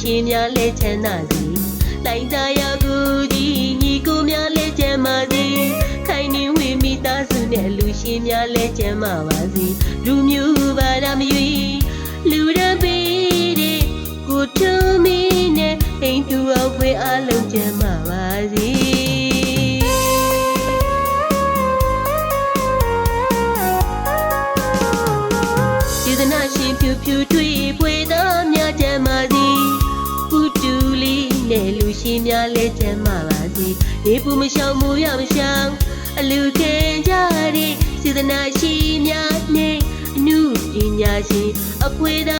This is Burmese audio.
ရှင်များလဲချမ်းသာစီတိုင်းသားရောက်ကူဒီညီကိုများလဲချမ်းသာစီခိုင်နေဝေမိသားစုနဲ့လူရှင်များလဲချမ်းသာပါစီလူမျိုးဘာသာမရွေလူရပေးတဲ့ကိုထုံးမီနဲ့အိမ်တူအောင်ခွေအားလုံးချမ်းသာပါစီစေတနာရှင်ဖြူဖြူထွေးဖွေသားများချမ်းသာစီပူတူလေးနဲ့လူရှင်များလဲချမ်းသာပါစီဒီပူမရှောင်မူရမရှောင်အလူခင်ကြတဲ့စေတနာရှင်များနဲ့အနုပညာရှင်အဖွေ